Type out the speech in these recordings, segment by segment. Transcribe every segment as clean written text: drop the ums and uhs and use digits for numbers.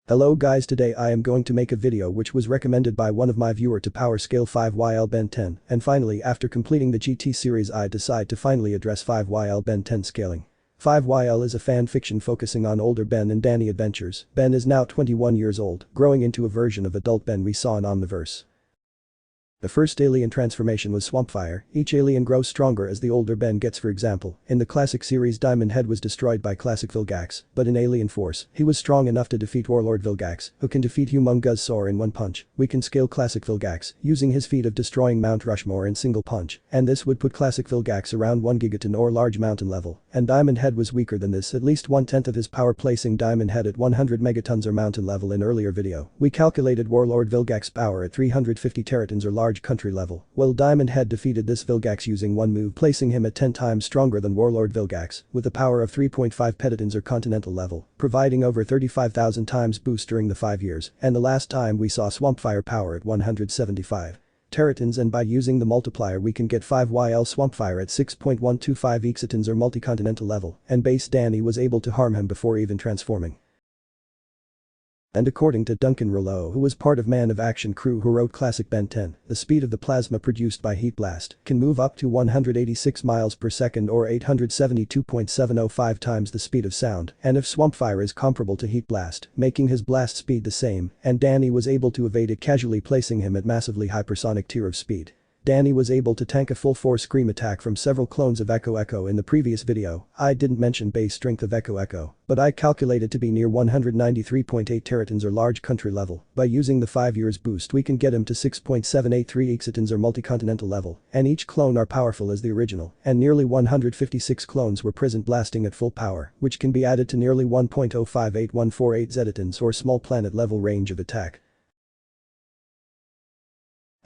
Hello guys, today I am going to make a video which was recommended by one of my viewer to power scale 5YL Ben 10, and finally after completing the GT series I decide to finally address 5YL Ben 10 scaling. 5YL is a fan fiction focusing on older Ben and Danny adventures. Ben is now 21 years old, growing into a version of adult Ben we saw in Omniverse. The first alien transformation was Swampfire. Each alien grows stronger as the older Ben gets. For example, in the classic series Diamond Head was destroyed by classic Vilgax, but in Alien Force, he was strong enough to defeat Warlord Vilgax, who can defeat Humongous Saur in one punch. We can scale classic Vilgax, using his feat of destroying Mount Rushmore in single punch, and this would put classic Vilgax around 1 gigaton or large mountain level, and Diamond Head was weaker than this, at least 1/10 of his power, placing Diamond Head at 100 megatons or mountain level. In earlier video, we calculated Warlord Vilgax power at 350 teratons or large country level. Well, Diamond Head defeated this Vilgax using one move, placing him at 10 times stronger than Warlord Vilgax, with a power of 3.5 petatons or continental level, providing over 35,000 times boost during the 5 years, and the last time we saw Swampfire power at 175 teratons, and by using the multiplier we can get 5YL Swampfire at 6.125 exatons or multi-continental level, and base Danny was able to harm him before even transforming. And according to Duncan Rouleau, who was part of Man of Action crew who wrote classic Ben 10, the speed of the plasma produced by heat blast can move up to 186 miles per second or 872.705 times the speed of sound, and if Swampfire is comparable to heat blast, making his blast speed the same, and Danny was able to evade it casually, placing him at massively hypersonic tier of speed. Danny was able to tank a full-force scream attack from several clones of Echo Echo in the previous video. I didn't mention base strength of Echo Echo, but I calculated to be near 193.8 teratons or large country level. By using the 5 years boost we can get him to 6.783 exatons or multi-continental level, and each clone are powerful as the original, and nearly 156 clones were present blasting at full power, which can be added to nearly 1.058148 zetatons or small planet level range of attack.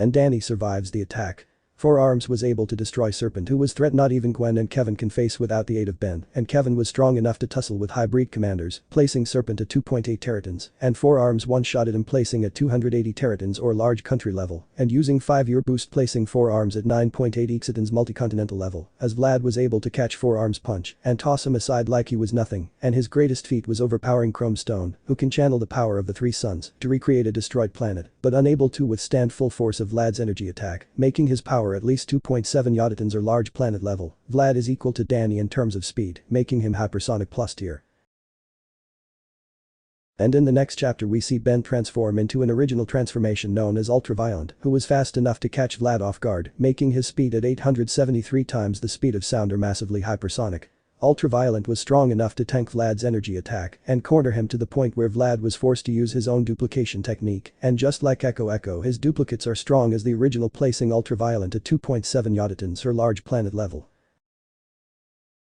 And Danny survives the attack. 4 Arms was able to destroy Serpent, who was threat not even Gwen and Kevin can face without the aid of Ben, and Kevin was strong enough to tussle with hybrid commanders, placing Serpent at 2.8 teratons, and 4 Arms one-shotted him, placing at 280 teratons or large country level, and using 5-year boost placing 4 Arms at 9.8 exatons multi-continental level, as Vlad was able to catch 4 Arms punch and toss him aside like he was nothing, and his greatest feat was overpowering Chrome Stone, who can channel the power of the 3 suns to recreate a destroyed planet, but unable to withstand full force of Vlad's energy attack, making his power at least 2.7 yoditons or large planet level. Vlad is equal to Danny in terms of speed, making him hypersonic plus tier. And in the next chapter we see Ben transform into an original transformation known as Ultraviolent, who was fast enough to catch Vlad off guard, making his speed at 873 times the speed of sound or massively hypersonic. Ultraviolent was strong enough to tank Vlad's energy attack and corner him to the point where Vlad was forced to use his own duplication technique, and just like Echo Echo, his duplicates are strong as the original, placing Ultraviolent at 2.7 yoditons or large planet level.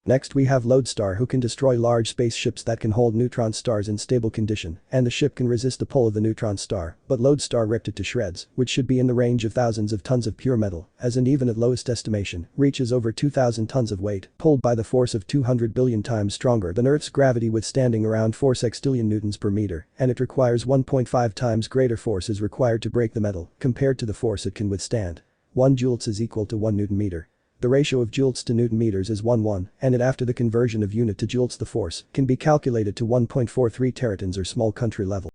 Next we have Lodestar, who can destroy large spaceships that can hold neutron stars in stable condition, and the ship can resist the pull of the neutron star, but Lodestar ripped it to shreds, which should be in the range of thousands of tons of pure metal, as and even at lowest estimation, reaches over 2,000 tons of weight, pulled by the force of 200 billion times stronger than Earth's gravity, withstanding around 4 sextillion newtons per meter, and it requires 1.5 times greater force is required to break the metal, compared to the force it can withstand. 1 joules is equal to 1 newton meter. The ratio of joules to newton meters is 1:1, and it after the conversion of unit to joules the force can be calculated to 1.43 teratons or small country level.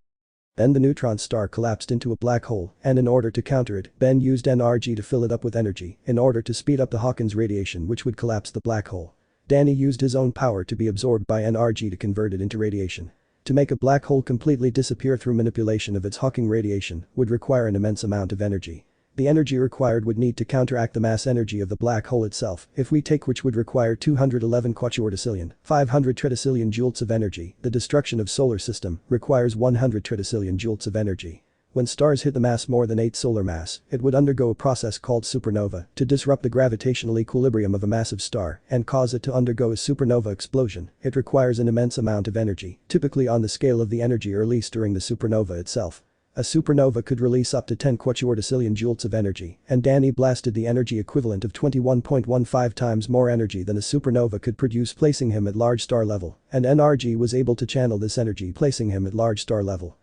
Then the neutron star collapsed into a black hole, and in order to counter it, Ben used NRG to fill it up with energy in order to speed up the Hawkins radiation which would collapse the black hole. Danny used his own power to be absorbed by NRG to convert it into radiation. To make a black hole completely disappear through manipulation of its Hawking radiation would require an immense amount of energy. The energy required would need to counteract the mass energy of the black hole itself, if we take which would require 211 quatuorticillion, 500 tretacillion joules of energy. The destruction of solar system requires 100 tretacillion joules of energy. When stars hit the mass more than 8 solar mass, it would undergo a process called supernova to disrupt the gravitational equilibrium of a massive star and cause it to undergo a supernova explosion. It requires an immense amount of energy, typically on the scale of the energy released during the supernova itself. A supernova could release up to 10 quatuorticillion joules of energy, and Danny blasted the energy equivalent of 21.15 times more energy than a supernova could produce, placing him at large star level, and NRG was able to channel this energy, placing him at large star level.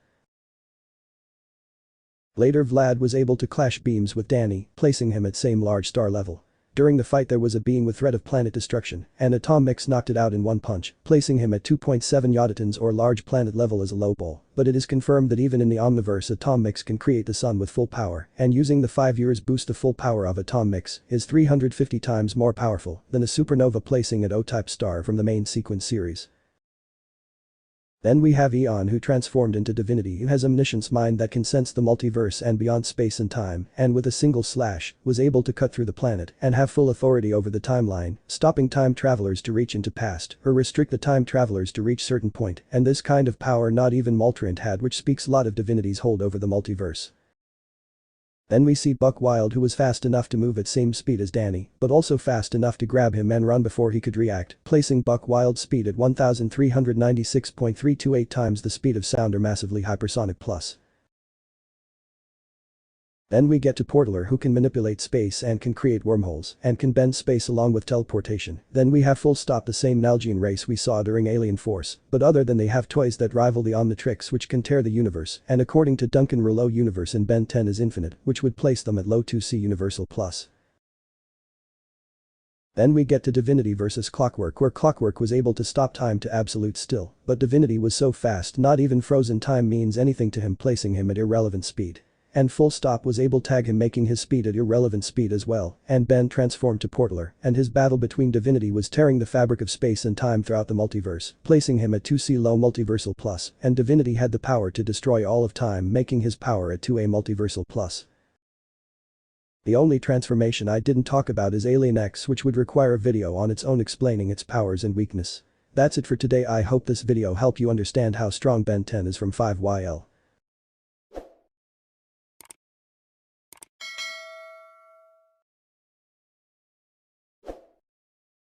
Later Vlad was able to clash beams with Danny, placing him at same large star level. During the fight there was a being with threat of planet destruction, and Atom Mix knocked it out in one punch, placing him at 2.7 yoditons or large planet level as a low ball. But it is confirmed that even in the Omniverse Atom Mix can create the sun with full power, and using the 5 years boost the full power of Atom Mix is 350 times more powerful than a supernova, placing at O-type star from the main sequence series. Then we have Eon, who transformed into divinity, who has omniscience mind that can sense the multiverse and beyond space and time, and with a single slash was able to cut through the planet and have full authority over the timeline, stopping time travelers to reach into past or restrict the time travelers to reach certain point, and this kind of power not even Maltrant had, which speaks a lot of divinity's hold over the multiverse. Then we see Buck Wild, who was fast enough to move at same speed as Danny, but also fast enough to grab him and run before he could react, placing Buck Wild's speed at 1396.328 times the speed of sound or massively hypersonic plus. Then we get to Portaler, who can manipulate space and can create wormholes and can bend space along with teleportation. Then we have Full Stop, the same Nalgene race we saw during Alien Force, but other than they have toys that rival the Omnitrix, which can tear the universe, and according to Duncan Rouleau, universe in Ben 10 is infinite, which would place them at low 2C universal plus. Then we get to Divinity vs Clockwork, where Clockwork was able to stop time to absolute still, but Divinity was so fast not even frozen time means anything to him, placing him at irrelevant speed. And Full Stop was able to tag him, making his speed at irrelevant speed as well, and Ben transformed to Portaler, and his battle between Divinity was tearing the fabric of space and time throughout the multiverse, placing him at 2C low multiversal plus, and Divinity had the power to destroy all of time, making his power at 2A multiversal plus. The only transformation I didn't talk about is Alien X, which would require a video on its own explaining its powers and weakness. That's it for today. I hope this video helped you understand how strong Ben 10 is from 5YL.